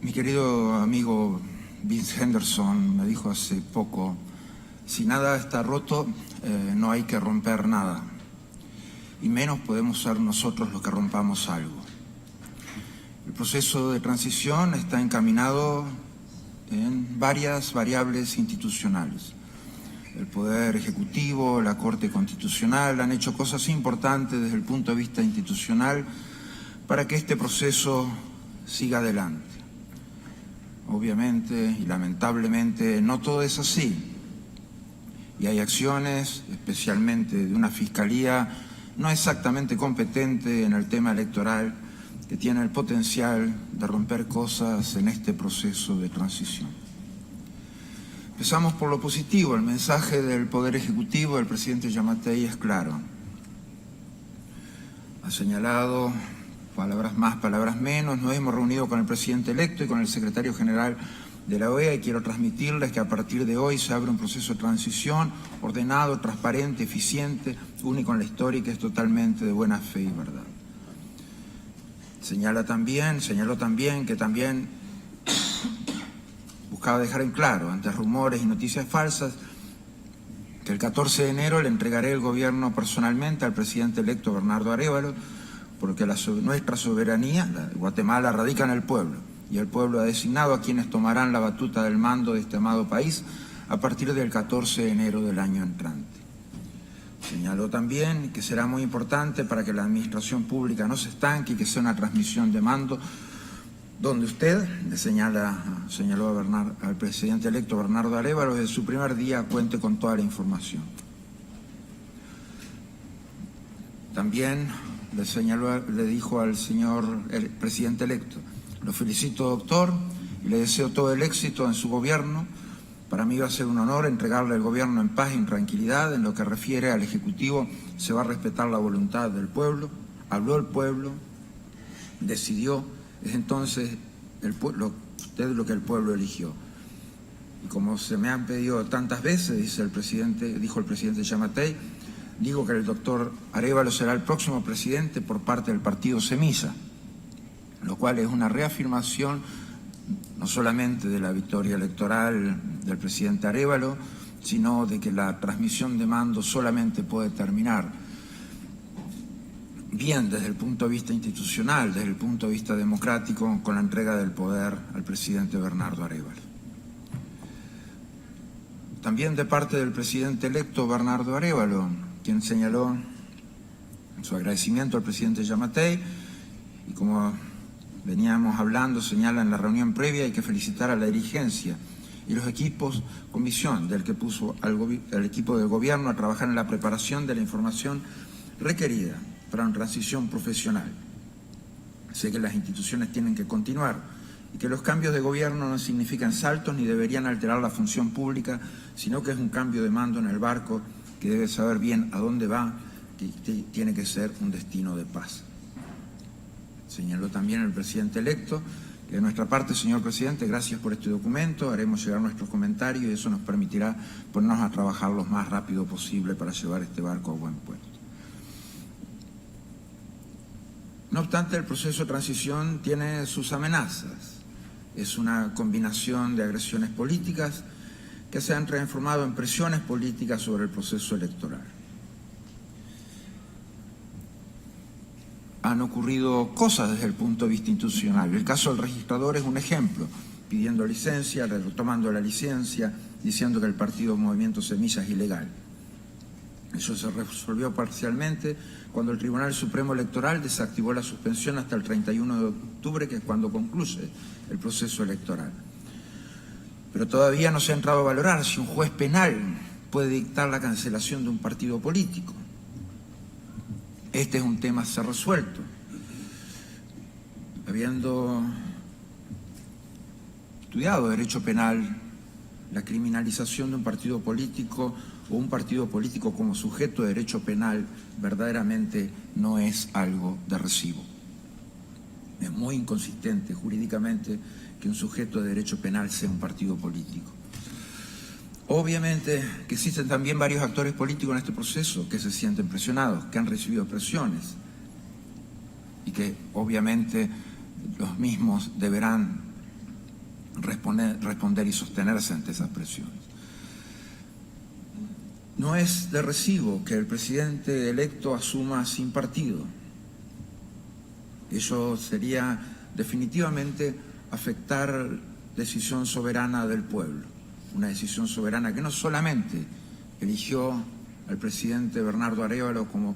Mi querido amigo Vince Henderson me dijo hace poco, si nada está roto, no hay que romper nada, y menos podemos ser nosotros los que rompamos algo. El proceso de transición está encaminado en varias variables institucionales. El Poder Ejecutivo, la Corte Constitucional han hecho cosas importantes desde el punto de vista institucional para que este proceso siga adelante. Obviamente y lamentablemente no todo es así. Y hay acciones, especialmente de una fiscalía no exactamente competente en el tema electoral, que tiene el potencial de romper cosas en este proceso de transición. Empezamos por lo positivo. El mensaje del Poder Ejecutivo del presidente Giammattei es claro. Ha señalado, palabras más, palabras menos, nos hemos reunido con el presidente electo y con el secretario general de la OEA y quiero transmitirles que a partir de hoy se abre un proceso de transición ordenado, transparente, eficiente, único en la historia y que es totalmente de buena fe y verdad. Señaló también que también buscaba dejar en claro, ante rumores y noticias falsas, que el 14 de enero le entregaré el gobierno personalmente al presidente electo Bernardo Arévalo, porque nuestra soberanía, la de Guatemala, radica en el pueblo, y el pueblo ha designado a quienes tomarán la batuta del mando de este amado país a partir del 14 de enero del año entrante. Señaló también que será muy importante para que la administración pública no se estanque y que sea una transmisión de mando donde usted, le señaló al presidente electo Bernardo Arévalo, desde su primer día cuente con toda la información. También le dijo al el presidente electo, lo felicito, doctor, y le deseo todo el éxito en su gobierno. Para mí va a ser un honor entregarle el gobierno en paz y en tranquilidad. En lo que refiere al Ejecutivo, se va a respetar la voluntad del pueblo. Habló el pueblo, decidió, es entonces usted lo que el pueblo eligió. Y como se me han pedido tantas veces, dijo el presidente Giammattei, digo que el doctor Arévalo será el próximo presidente por parte del partido Semilla, lo cual es una reafirmación no solamente de la victoria electoral del presidente Arévalo, sino de que la transmisión de mando solamente puede terminar bien desde el punto de vista institucional, desde el punto de vista democrático, con la entrega del poder al presidente Bernardo Arévalo. También de parte del presidente electo Bernardo Arévalo, quien señaló su agradecimiento al presidente Giammattei, y como veníamos hablando, señala en la reunión previa, hay que felicitar a la dirigencia y los equipos, comisión del que puso al equipo del gobierno a trabajar en la preparación de la información requerida para una transición profesional. Sé que las instituciones tienen que continuar y que los cambios de gobierno no significan saltos ni deberían alterar la función pública, sino que es un cambio de mando en el barco que debe saber bien a dónde va, que tiene que ser un destino de paz. Señaló también el presidente electo que de nuestra parte, señor presidente, gracias por este documento, haremos llegar nuestros comentarios y eso nos permitirá ponernos a trabajar lo más rápido posible para llevar este barco a buen puerto. No obstante, el proceso de transición tiene sus amenazas. Es una combinación de agresiones políticas que se han transformado en presiones políticas sobre el proceso electoral. Han ocurrido cosas desde el punto de vista institucional. El caso del registrador es un ejemplo, pidiendo licencia, retomando la licencia, diciendo que el partido Movimiento Semilla es ilegal. Eso se resolvió parcialmente cuando el Tribunal Supremo Electoral desactivó la suspensión hasta el 31 de octubre, que es cuando concluye el proceso electoral. Pero todavía no se ha entrado a valorar si un juez penal puede dictar la cancelación de un partido político. Este es un tema a ser resuelto. Habiendo estudiado derecho penal, la criminalización de un partido político o un partido político como sujeto de derecho penal verdaderamente no es algo de recibo. Es muy inconsistente jurídicamente que un sujeto de derecho penal sea un partido político. Obviamente que existen también varios actores políticos en este proceso que se sienten presionados, que han recibido presiones y que obviamente los mismos deberán responder y sostenerse ante esas presiones. No es de recibo que el presidente electo asuma sin partido. Eso sería definitivamente afectar decisión soberana del pueblo, una decisión soberana que no solamente eligió al presidente Bernardo Arévalo como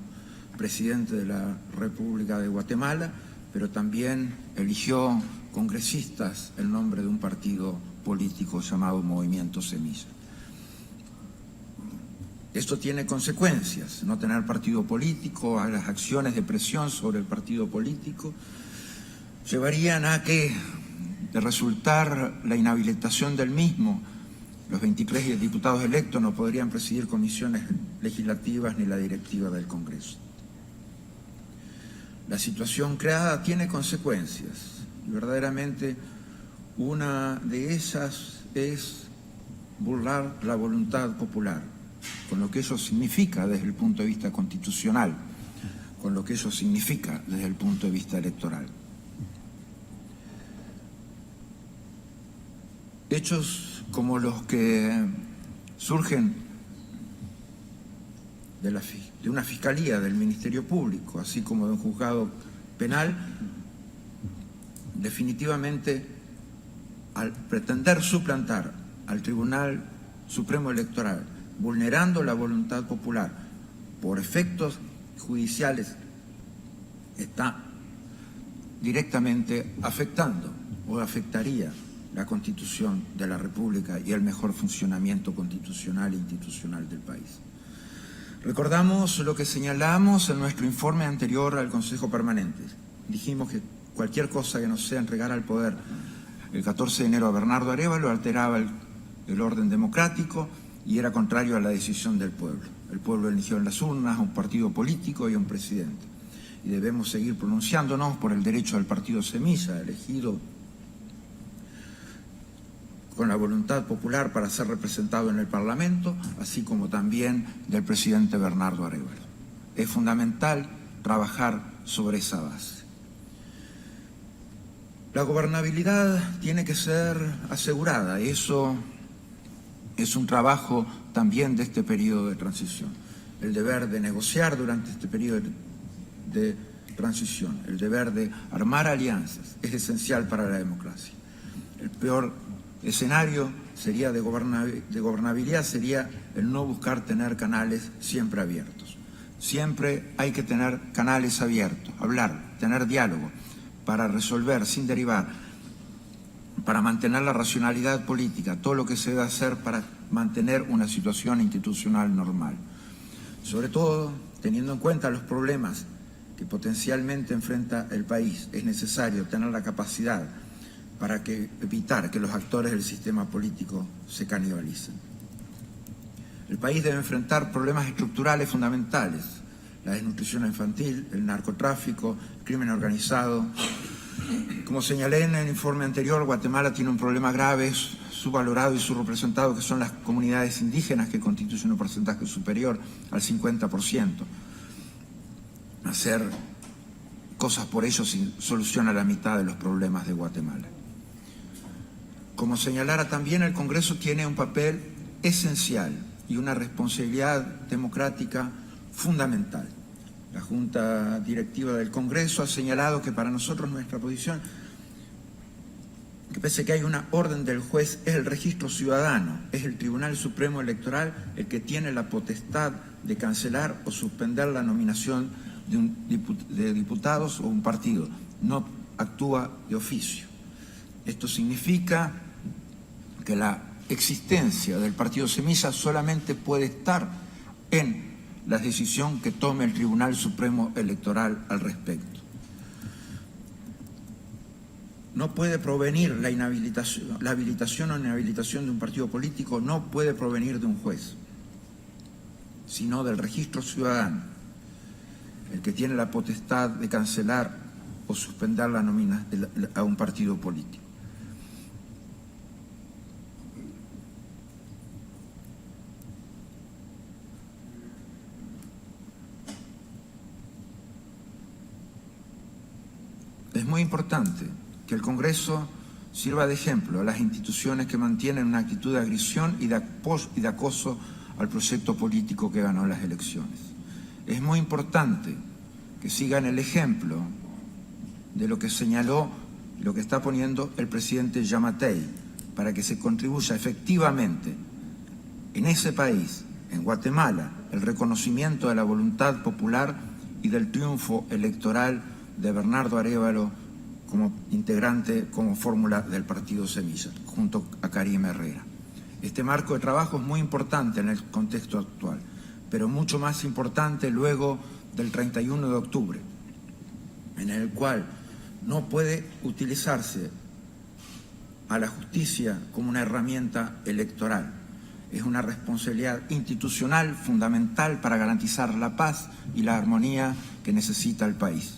presidente de la República de Guatemala, pero también eligió congresistas en nombre de un partido político llamado Movimiento Semilla. Esto tiene consecuencias, no tener partido político, a las acciones de presión sobre el partido político, llevarían a que, de resultar la inhabilitación del mismo, los 23 diputados electos no podrían presidir comisiones legislativas ni la directiva del Congreso. La situación creada tiene consecuencias y verdaderamente una de ellas es burlar la voluntad popular, con lo que eso significa desde el punto de vista constitucional, con lo que eso significa desde el punto de vista electoral. Hechos como los que surgen de una fiscalía, del Ministerio Público, así como de un juzgado penal, definitivamente, al pretender suplantar al Tribunal Supremo Electoral, vulnerando la voluntad popular por efectos judiciales, está directamente afectando o afectaría la Constitución de la República y el mejor funcionamiento constitucional e institucional del país. Recordamos lo que señalamos en nuestro informe anterior al Consejo Permanente. Dijimos que cualquier cosa que no sea entregar al poder el 14 de enero a Bernardo Arévalo alteraba el orden democrático y era contrario a la decisión del pueblo. El pueblo eligió en las urnas a un partido político y a un presidente. Y debemos seguir pronunciándonos por el derecho del partido Semilla, elegido con la voluntad popular para ser representado en el Parlamento, así como también del presidente Bernardo Arévalo. Es fundamental trabajar sobre esa base. La gobernabilidad tiene que ser asegurada, eso es un trabajo también de este periodo de transición. El deber de negociar durante este periodo de transición, el deber de armar alianzas, es esencial para la democracia. El peor escenario sería de gobernabilidad sería el no buscar tener canales siempre abiertos. Siempre hay que tener canales abiertos, hablar, tener diálogo para resolver sin derivar, para mantener la racionalidad política, todo lo que se debe hacer para mantener una situación institucional normal. Sobre todo, teniendo en cuenta los problemas que potencialmente enfrenta el país, es necesario tener la capacidad para evitar que los actores del sistema político se canibalicen. El país debe enfrentar problemas estructurales fundamentales, la desnutrición infantil, el narcotráfico, el crimen organizado. Como señalé en el informe anterior, Guatemala tiene un problema grave, subvalorado y subrepresentado, que son las comunidades indígenas, que constituyen un porcentaje superior al 50%. Hacer cosas por ellos soluciona la mitad de los problemas de Guatemala. Como señalara también, el Congreso tiene un papel esencial y una responsabilidad democrática fundamental. La Junta Directiva del Congreso ha señalado que para nosotros nuestra posición, que pese a que hay una orden del juez, es el registro ciudadano, es el Tribunal Supremo Electoral el que tiene la potestad de cancelar o suspender la nominación de diputados o un partido, no actúa de oficio. Esto significa que la existencia del partido Semilla solamente puede estar en la decisión que tome el Tribunal Supremo Electoral al respecto. No puede provenir la habilitación o inhabilitación de un partido político, no puede provenir de un juez, sino del registro ciudadano, el que tiene la potestad de cancelar o suspender la nómina a un partido político. Es muy importante que el Congreso sirva de ejemplo a las instituciones que mantienen una actitud de agresión y de acoso al proyecto político que ganó las elecciones. Es muy importante que sigan el ejemplo de lo que señaló, lo que está poniendo el presidente Giammattei, para que se contribuya efectivamente en ese país, en Guatemala, el reconocimiento de la voluntad popular y del triunfo electoral de Bernardo Arévalo como integrante, como fórmula del Partido Semilla, junto a Karim Herrera. Este marco de trabajo es muy importante en el contexto actual, pero mucho más importante luego del 31 de octubre, en el cual no puede utilizarse a la justicia como una herramienta electoral. Es una responsabilidad institucional fundamental para garantizar la paz y la armonía que necesita el país.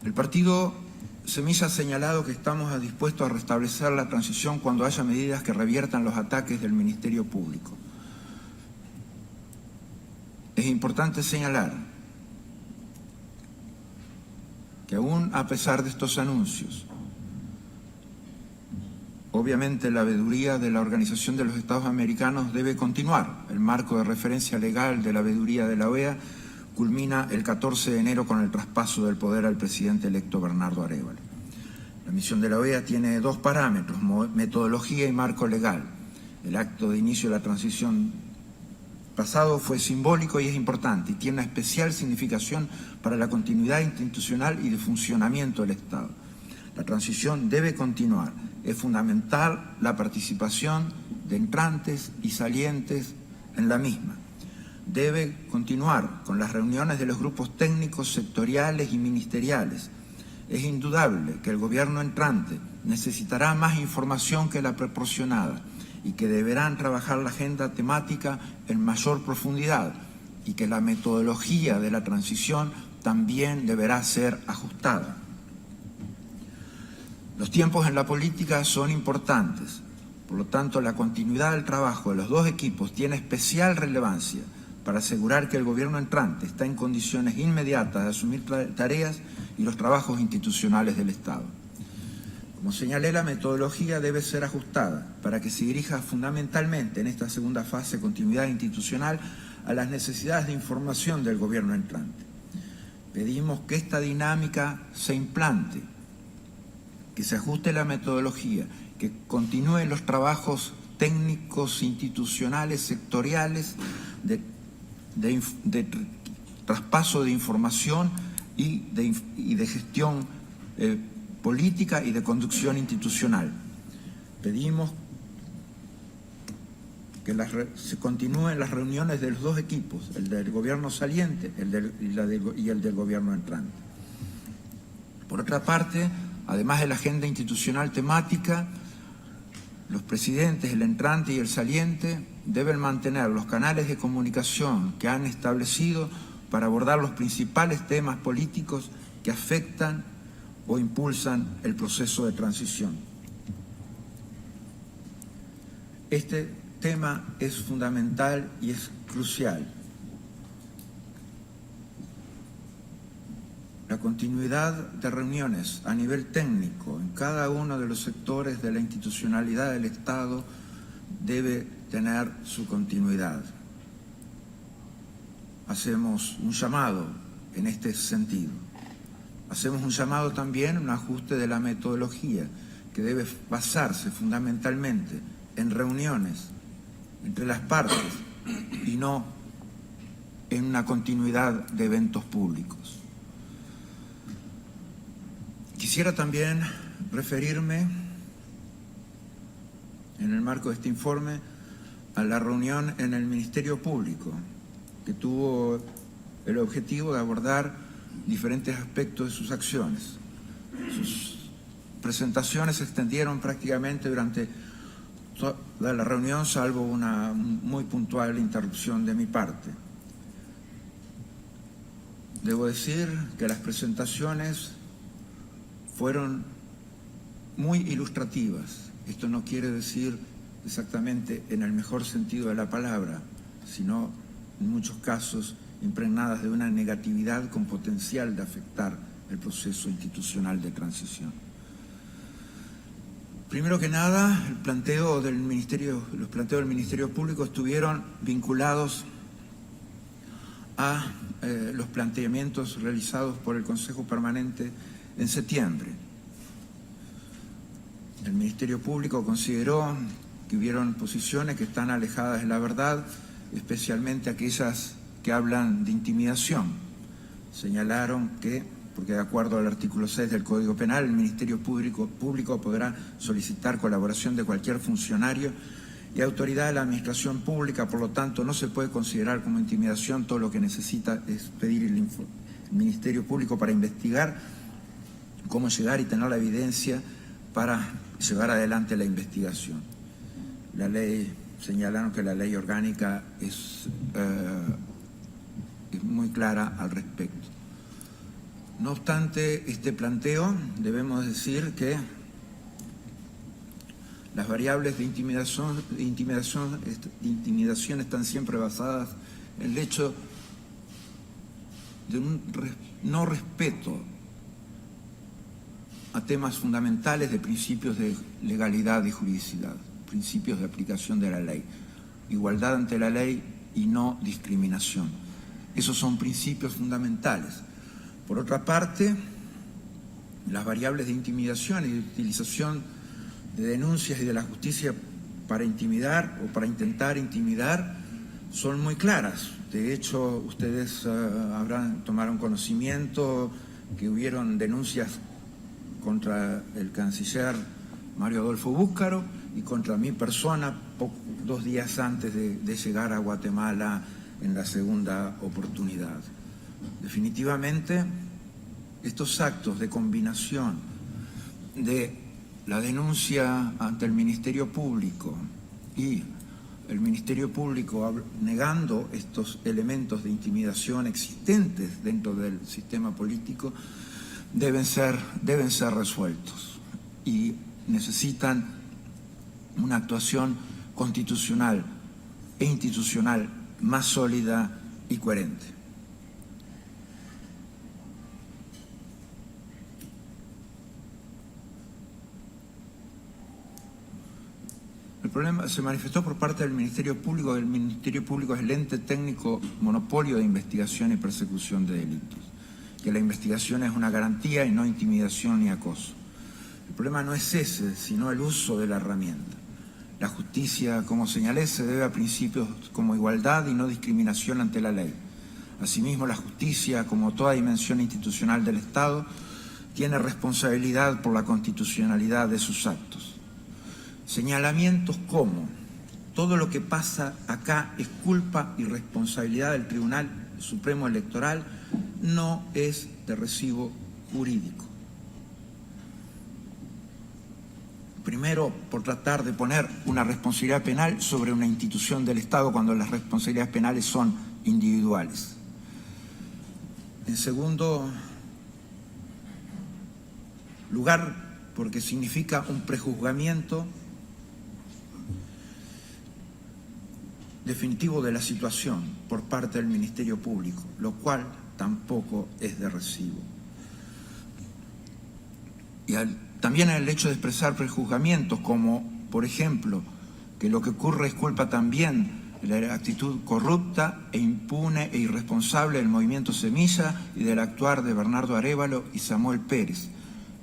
El Partido Semilla ha señalado que estamos dispuestos a restablecer la transición cuando haya medidas que reviertan los ataques del Ministerio Público. Es importante señalar que aún a pesar de estos anuncios, obviamente la veeduría de la Organización de los Estados Americanos debe continuar. El marco de referencia legal de la veeduría de la OEA culmina el 14 de enero con el traspaso del poder al presidente electo Bernardo Arévalo. La misión de la OEA tiene dos parámetros: metodología y marco legal. El acto de inicio de la transición pasado fue simbólico y es importante, y tiene una especial significación para la continuidad institucional y de funcionamiento del Estado. La transición debe continuar. Es fundamental la participación de entrantes y salientes en la misma. Debe continuar con las reuniones de los grupos técnicos, sectoriales y ministeriales. Es indudable que el gobierno entrante necesitará más información que la proporcionada y que deberán trabajar la agenda temática en mayor profundidad, y que la metodología de la transición también deberá ser ajustada. Los tiempos en la política son importantes, por lo tanto la continuidad del trabajo de los dos equipos tiene especial relevancia para asegurar que el gobierno entrante está en condiciones inmediatas de asumir tareas y los trabajos institucionales del Estado. Como señalé, la metodología debe ser ajustada para que se dirija fundamentalmente en esta segunda fase de continuidad institucional a las necesidades de información del gobierno entrante. Pedimos que esta dinámica se implante, que se ajuste la metodología, que continúen los trabajos técnicos, institucionales, sectoriales, de traspaso de información y de gestión política y de conducción institucional. Pedimos que se continúen las reuniones de los dos equipos, el del gobierno saliente y el del gobierno entrante. Por otra parte, además de la agenda institucional temática, los presidentes, el entrante y el saliente, deben mantener los canales de comunicación que han establecido para abordar los principales temas políticos que afectan o impulsan el proceso de transición. Este tema es fundamental y es crucial. La continuidad de reuniones a nivel técnico en cada uno de los sectores de la institucionalidad del Estado debe tener su continuidad. Hacemos un llamado en este sentido. Hacemos un llamado también a un ajuste de la metodología, que debe basarse fundamentalmente en reuniones entre las partes y no en una continuidad de eventos públicos. Quisiera también referirme, en el marco de este informe, a la reunión en el Ministerio Público, que tuvo el objetivo de abordar diferentes aspectos de sus acciones. Sus presentaciones se extendieron prácticamente durante toda la reunión, salvo una muy puntual interrupción de mi parte. Debo decir que las presentaciones fueron muy ilustrativas. Esto no quiere decir exactamente en el mejor sentido de la palabra, sino en muchos casos impregnadas de una negatividad con potencial de afectar el proceso institucional de transición. Primero que nada, los planteos del Ministerio Público estuvieron vinculados a los planteamientos realizados por el Consejo Permanente en septiembre. El Ministerio Público consideró que hubieron posiciones que están alejadas de la verdad, especialmente aquellas que hablan de intimidación. Señalaron que, porque de acuerdo al artículo 6 del Código Penal, el Ministerio Público podrá solicitar colaboración de cualquier funcionario y autoridad de la administración pública, por lo tanto no se puede considerar como intimidación. Todo lo que necesita es pedir el Ministerio Público para investigar cómo llegar y tener la evidencia para llevar adelante la investigación. La ley, señalaron que la ley orgánica es muy clara al respecto. No obstante este planteo, debemos decir que las variables de intimidación están siempre basadas en el hecho de un no respeto a temas fundamentales de principios de legalidad y juridicidad, principios de aplicación de la ley, igualdad ante la ley y no discriminación. Esos son principios fundamentales. Por otra parte, las variables de intimidación y de utilización de denuncias y de la justicia para intimidar o para intentar intimidar son muy claras. De hecho, ustedes tomaron conocimiento que hubieron denuncias contra el canciller Mario Adolfo Búscaro y contra mi persona 2 días antes de llegar a Guatemala en la segunda oportunidad. Definitivamente, estos actos de combinación de la denuncia ante el Ministerio Público y el Ministerio Público negando estos elementos de intimidación existentes dentro del sistema político deben ser resueltos y necesitan una actuación constitucional e institucional más sólida y coherente. El problema se manifestó por parte del Ministerio Público. El Ministerio Público es el ente técnico monopolio de investigación y persecución de delitos, que la investigación es una garantía y no intimidación ni acoso. El problema no es ese, sino el uso de la herramienta. La justicia, como señalé, se debe a principios como igualdad y no discriminación ante la ley. Asimismo, la justicia, como toda dimensión institucional del Estado, tiene responsabilidad por la constitucionalidad de sus actos. Señalamientos como todo lo que pasa acá es culpa y responsabilidad del Tribunal Supremo Electoral no es de recibo jurídico. Primero, por tratar de poner una responsabilidad penal sobre una institución del Estado cuando las responsabilidades penales son individuales. En segundo lugar, porque significa un prejuzgamiento definitivo de la situación por parte del Ministerio Público, lo cual tampoco es de recibo. Y también el hecho de expresar prejuzgamientos como, por ejemplo, que lo que ocurre es culpa también de la actitud corrupta e impune e irresponsable del movimiento Semilla y del actuar de Bernardo Arévalo y Samuel Pérez.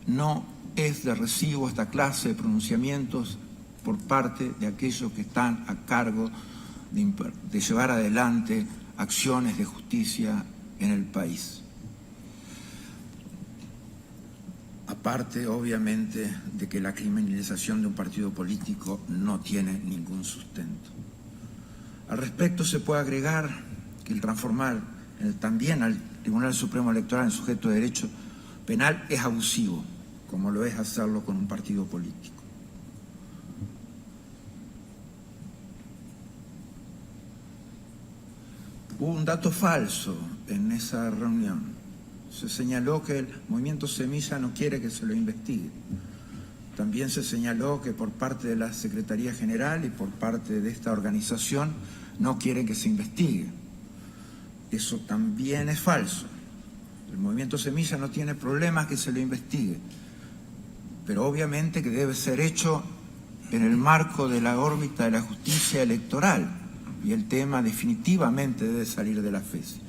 No es de recibo esta clase de pronunciamientos por parte de aquellos que están a cargo de llevar adelante acciones de justicia en el país. Aparte, obviamente, de que la criminalización de un partido político no tiene ningún sustento. Al respecto, se puede agregar que el transformar también al Tribunal Supremo Electoral en sujeto de derecho penal es abusivo, como lo es hacerlo con un partido político. Hubo un dato falso en esa reunión. Se señaló que el movimiento Semilla no quiere que se lo investigue. También se señaló que por parte de la Secretaría General y por parte de esta organización no quiere que se investigue. Eso también es falso. El movimiento Semilla no tiene problemas que se lo investigue, pero obviamente que debe ser hecho en el marco de la órbita de la justicia electoral, y el tema definitivamente debe salir de la FESI.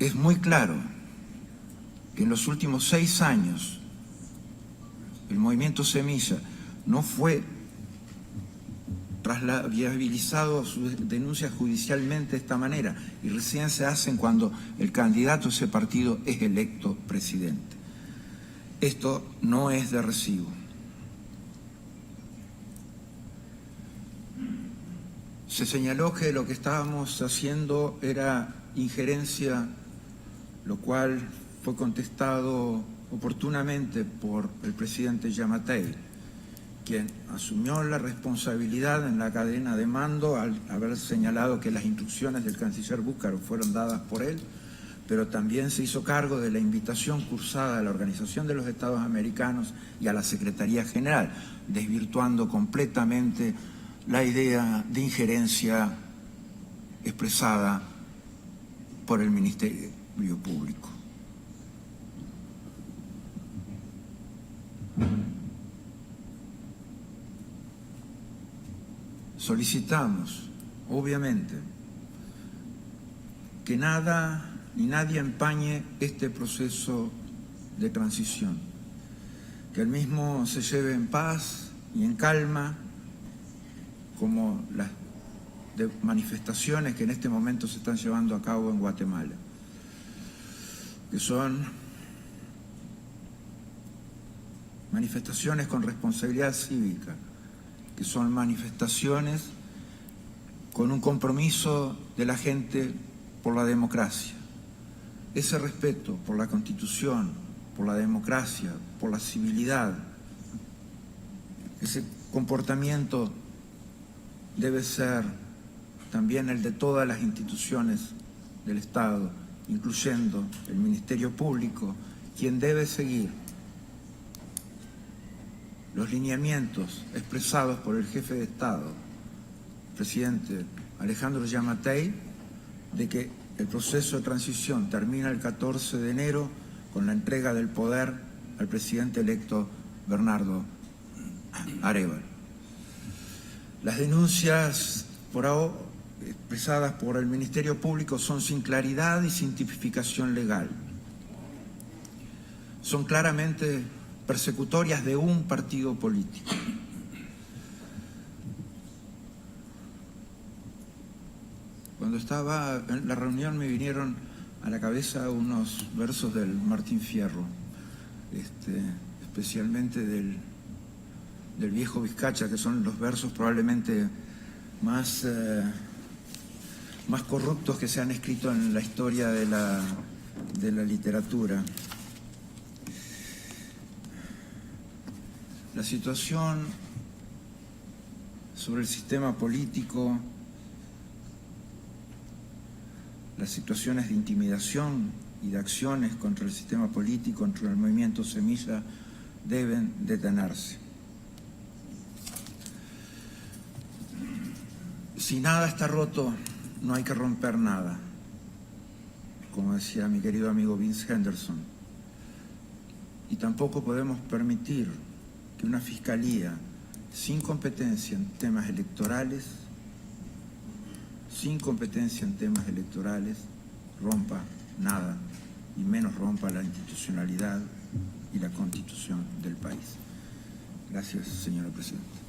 Es muy claro que en los últimos 6 años el movimiento Semilla no fue viabilizado sus denuncias judicialmente de esta manera, y recién se hacen cuando el candidato de ese partido es electo presidente. Esto no es de recibo. Se señaló que lo que estábamos haciendo era injerencia, lo cual fue contestado oportunamente por el presidente Giammattei, quien asumió la responsabilidad en la cadena de mando al haber señalado que las instrucciones del canciller Búcaro fueron dadas por él, pero también se hizo cargo de la invitación cursada a la Organización de los Estados Americanos y a la Secretaría General, desvirtuando completamente la idea de injerencia expresada por el Ministerio Público. Solicitamos, obviamente, que nada ni nadie empañe este proceso de transición, que el mismo se lleve en paz y en calma, como las manifestaciones que en este momento se están llevando a cabo en Guatemala, que son manifestaciones con responsabilidad cívica, que son manifestaciones con un compromiso de la gente por la democracia. Ese respeto por la Constitución, por la democracia, por la civilidad, ese comportamiento debe ser también el de todas las instituciones del Estado, incluyendo el Ministerio Público, quien debe seguir los lineamientos expresados por el jefe de Estado, el presidente Alejandro Giammattei, de que el proceso de transición termina el 14 de enero con la entrega del poder al presidente electo Bernardo Arévalo. Las denuncias expresadas por el Ministerio Público son sin claridad y sin tipificación legal. Son claramente persecutorias de un partido político. Cuando estaba en la reunión me vinieron a la cabeza unos versos del Martín Fierro, especialmente del Viejo Vizcacha, que son los versos probablemente más corruptos que se han escrito en la historia de la literatura. La situación sobre el sistema político, las situaciones de intimidación y de acciones contra el sistema político, contra el movimiento Semilla, deben detenerse. Si nada está roto, no hay que romper nada, como decía mi querido amigo Vince Henderson. Y tampoco podemos permitir que una fiscalía sin competencia en temas electorales, rompa nada, y menos rompa la institucionalidad y la Constitución del país. Gracias, señora presidenta.